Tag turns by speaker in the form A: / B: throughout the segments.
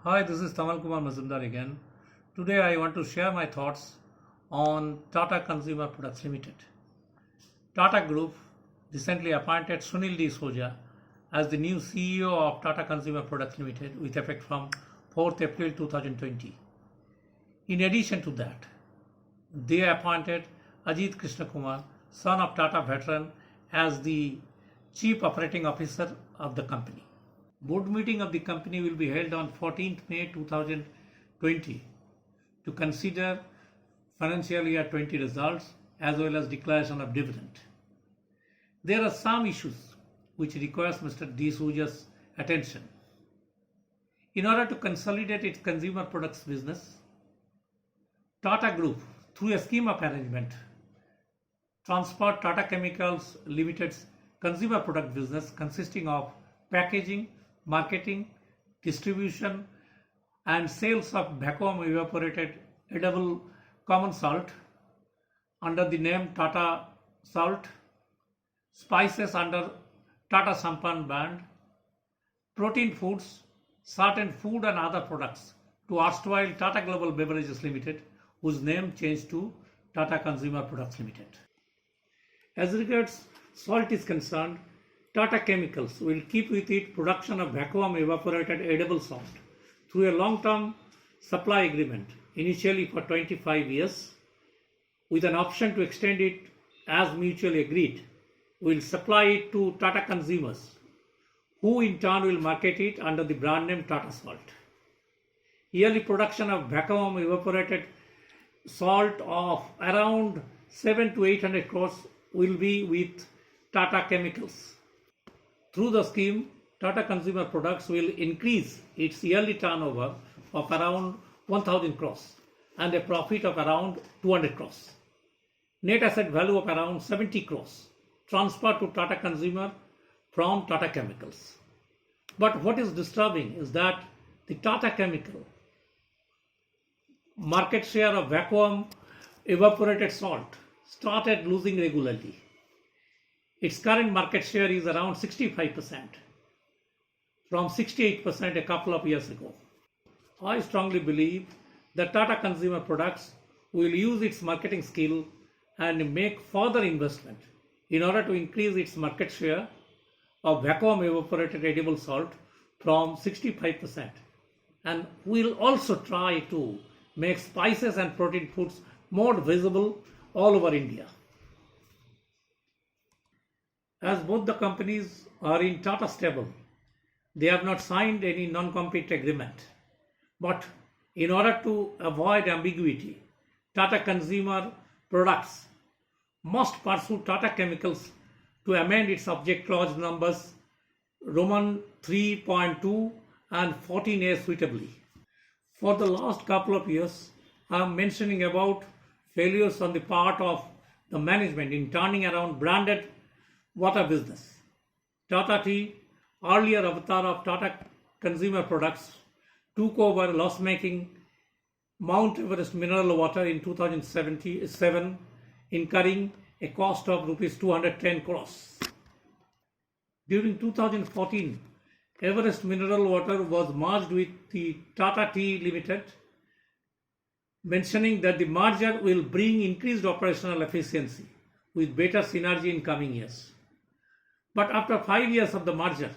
A: Hi, this is Tamal Kumar Mazumdar again. Today I want to share my thoughts on Tata Consumer Products Limited. Tata Group recently appointed Sunil D'Souza as the new CEO of Tata Consumer Products Limited with effect from 4th April 2020. In addition to that, they appointed Ajit Krishna Kumar, son of Tata veteran, as the Chief Operating Officer of the company. Board meeting of the company will be held on 14th May 2020 to consider financial year 20 results as well as declaration of dividend. There are some issues which requires Mr. D'Souza's attention. In order to consolidate its consumer products business, Tata Group, through a scheme of arrangement, transferred Tata Chemicals Limited's consumer product business consisting of packaging, marketing, distribution, and sales of vacuum evaporated edible common salt under the name Tata Salt, spices under Tata Sampan brand, protein foods, certain food and other products to erstwhile Tata Global Beverages Limited, whose name changed to Tata Consumer Products Limited. As regards salt is concerned, Tata Chemicals will keep with it production of vacuum evaporated edible salt through a long-term supply agreement, initially for 25 years, with an option to extend it as mutually agreed. Will supply it to Tata consumers, who in turn will market it under the brand name Tata Salt. Yearly production of vacuum evaporated salt of around 700 to 800 crores will be with Tata Chemicals. Through the scheme, Tata Consumer Products will increase its yearly turnover of around 1000 crores and a profit of around 200 crores. Net asset value of around 70 crores transferred to Tata Consumer from Tata Chemicals. But what is disturbing is that the Tata Chemical market share of vacuum evaporated salt started losing regularly. Its current market share is around 65% from 68% a couple of years ago. I strongly believe that Tata Consumer Products will use its marketing skill and make further investment in order to increase its market share of vacuum evaporated edible salt from 65%, and will also try to make spices and protein foods more visible all over India. As both the companies are in Tata stable, they have not signed any non-compete agreement. But in order to avoid ambiguity, Tata Consumer Products must pursue Tata Chemicals to amend its object clause numbers Roman 3.2 and 14A suitably. For the last couple of years, I am mentioning about failures on the part of the management in turning around branded water business. Tata Tea, earlier avatar of Tata Consumer Products, took over loss-making Mount Everest mineral water in 2007, incurring a cost of rupees 210 crores. During 2014, Everest mineral water was merged with the Tata Tea Limited, mentioning that the merger will bring increased operational efficiency with better synergy in coming years. But after 5 years of the merger,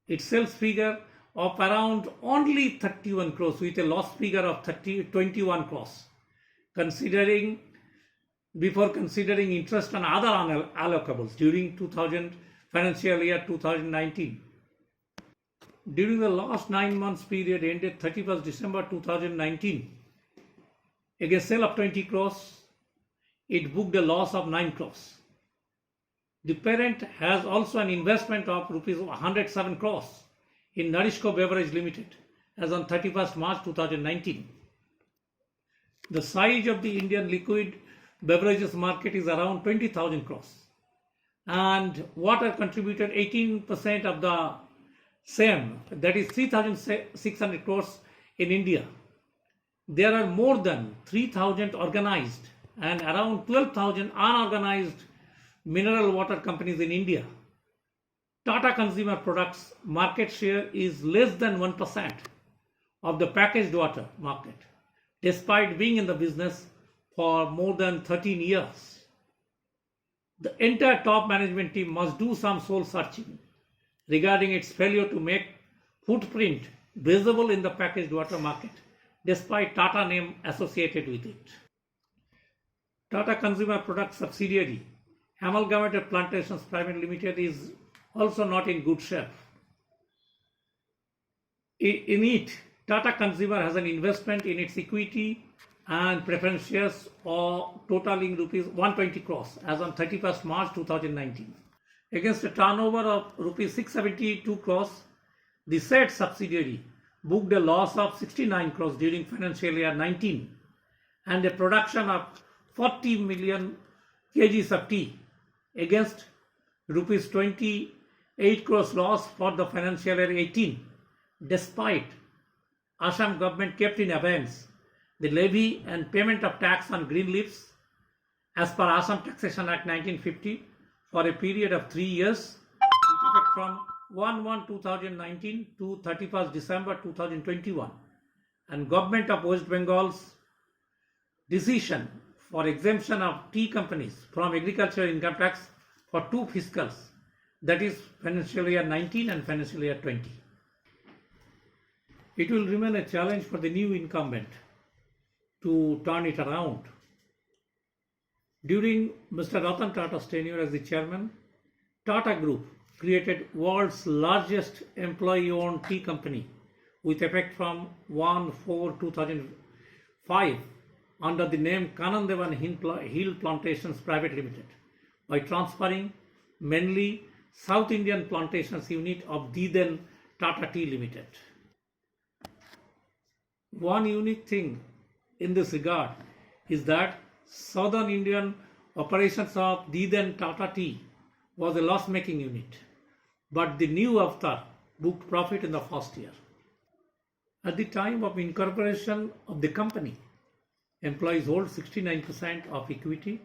A: its sales figure of around only 31 crores with a loss figure of 21 crores, before considering interest and other unallocables during financial year 2019. During the last 9 months period ended 31st December 2019, against sale of 20 crores, it booked a loss of 9 crores. The parent has also an investment of rupees 107 crores in Nourishco Beverage Limited as on 31st March 2019. The size of the Indian liquid beverages market is around 20,000 crores, and water contributed 18% of the same, that is 3,600 crores in India. There are more than 3,000 organized and around 12,000 unorganized mineral water companies in India. Tata Consumer Products market share is less than 1%, of the packaged water market, despite being in the business for more than 13 years. The entire top management team must do some soul searching regarding its failure to make footprint visible in the packaged water market, despite Tata name associated with it. Tata Consumer Products subsidiary, Amalgamated Plantations Private Limited, is also not in good shape. In it, Tata Consumer has an investment in its equity and preference shares totaling rupees 120 crores as on 31st March 2019. Against a turnover of rupees 672 crores, the said subsidiary booked a loss of 69 crores during financial year 19 and a production of 40 million kgs of tea against rupees 28 crores loss for the financial year 18, despite Assam government kept in abeyance the levy and payment of tax on green leaves as per Assam Taxation Act 1950 for a period of 3 years, with effect from 1/1/2019 to 31st December 2021, and Government of West Bengal's decision for exemption of tea companies from agricultural income tax for 2 fiscals, that is financial year 19 and financial year 20. It will remain a challenge for the new incumbent to turn it around. During Mr. Ratan Tata's tenure as the chairman, Tata Group created world's largest employee-owned tea company with effect from 1/4/2005 under the name Kanandevan Hill Plantations Private Limited by transferring mainly South Indian Plantations unit of the then Tata Tea Limited. One unique thing in this regard is that Southern Indian operations of the then Tata Tea was a loss-making unit, but the new avatar booked profit in the first year. At the time of incorporation of the company, employees hold 69% of equity,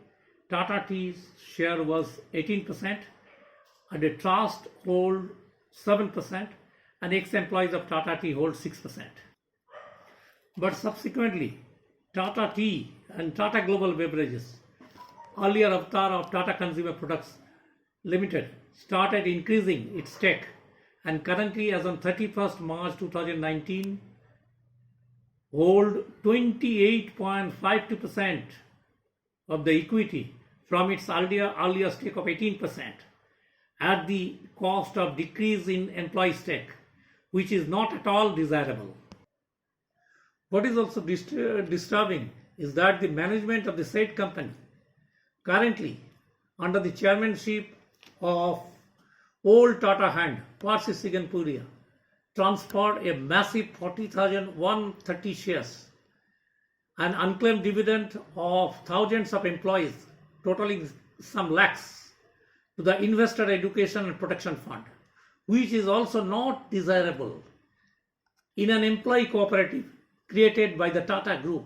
A: Tata Tea's share was 18%, and a trust hold 7%, and ex-employees of Tata Tea hold 6%. But subsequently, Tata Tea and Tata Global Beverages, earlier avatar of Tata Consumer Products Limited, started increasing its stake, and currently as on 31st March 2019 hold 28.52% of the equity from its earlier stake of 18% at the cost of decrease in employee stake, which is not at all desirable. What is also disturbing is that the management of the said company, currently under the chairmanship of old Tata hand, Parsi Siganpuria, transferred a massive 40,130 shares, an unclaimed dividend of thousands of employees, totaling some lakhs, to the Investor Education and Protection Fund, which is also not desirable in an employee cooperative created by the Tata Group.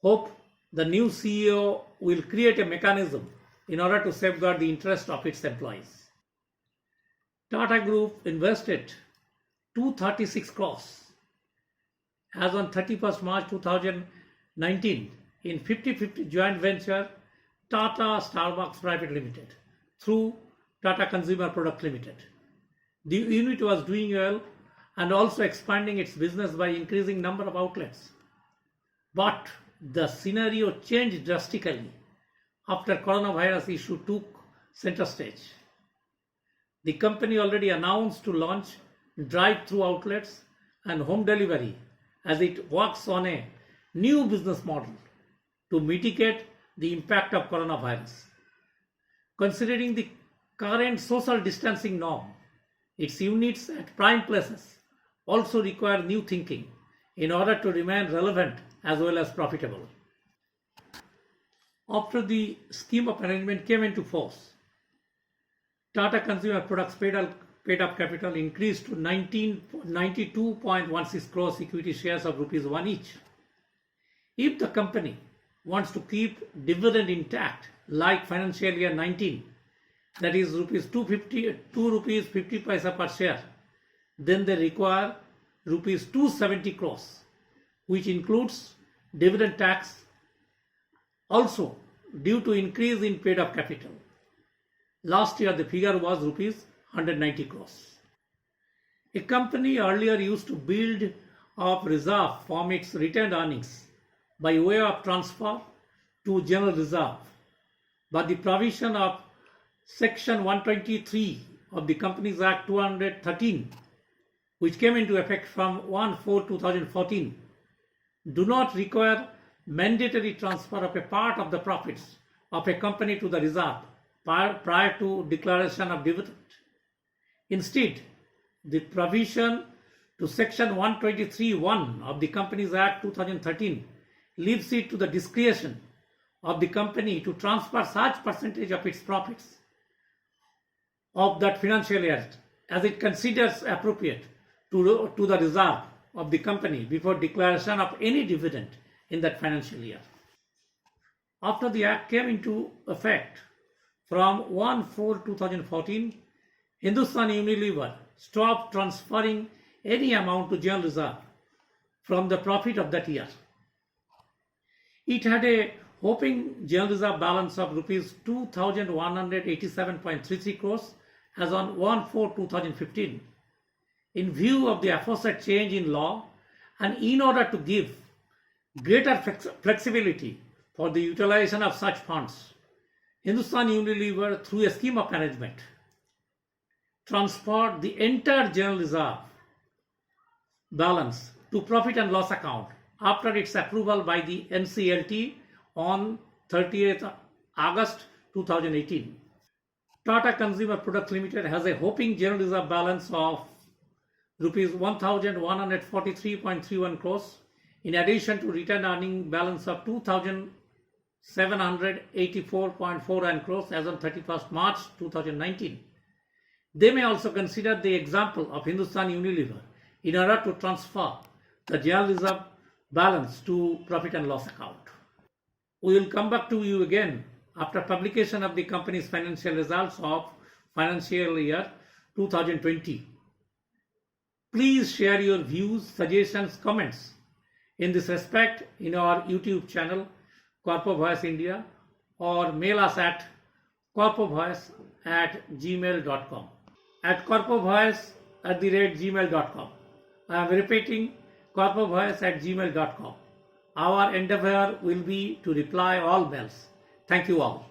A: Hope the new CEO will create a mechanism in order to safeguard the interest of its employees. Tata Group invested 236 crores as on 31st March 2019 in 50/50 joint venture Tata Starbucks Private Limited through Tata Consumer Product Limited. The unit was doing well and also expanding its business by increasing number of outlets. But the scenario changed drastically after coronavirus issue took center stage. The company already announced to launch drive-through outlets and home delivery as it works on a new business model to mitigate the impact of coronavirus. Considering the current social distancing norm, its units at prime places also require new thinking in order to remain relevant as well as profitable. After the scheme of arrangement came into force, Tata Consumer Products paid up capital increased to 92.16 crores equity shares of rupees 1 each. If the company wants to keep dividend intact like financial year 19, that is rupees 2 rupees 50 paisa per share, then they require rupees 270 crores, which includes dividend tax, also due to increase in paid up capital. Last year the figure was rupees 190 crores. A company earlier used to build up reserve from its retained earnings by way of transfer to general reserve, but the provision of Section 123 of the Companies Act 213, which came into effect from 1/4/2014, do not require mandatory transfer of a part of the profits of a company to the reserve prior to declaration of dividend. Instead, the provision to Section 123(1) of the Companies Act 2013 leaves it to the discretion of the company to transfer such percentage of its profits of that financial year as it considers appropriate to the reserve of the company before declaration of any dividend in that financial year. After the Act came into effect from 1/4/2014, Hindustan Unilever stopped transferring any amount to general reserve from the profit of that year. It had a hoping general reserve balance of rupees 2,187.33 crores as on 1/4/2015. In view of the aforesaid change in law and in order to give greater flexibility for the utilization of such funds, Hindustan Unilever, through a scheme of arrangement, transferred the entire general reserve balance to profit and loss account after its approval by the NCLT on 30th August 2018. Tata Consumer Products Limited has a hoping general reserve balance of rupees 1,143.31 crores in addition to retained earning balance of 2,784.49 crores as on 31st March 2019. They may also consider the example of Hindustan Unilever in order to transfer the general reserve balance to profit and loss account. We will come back to you again after publication of the company's financial results of financial year 2020. Please share your views, suggestions, comments in this respect in our YouTube channel Corpo Voice India or mail us at corpovoice@gmail.com. At corpovoice@gmail.com. I am repeating, corpovoice@gmail.com. Our endeavor will be to reply all mails. Thank you all.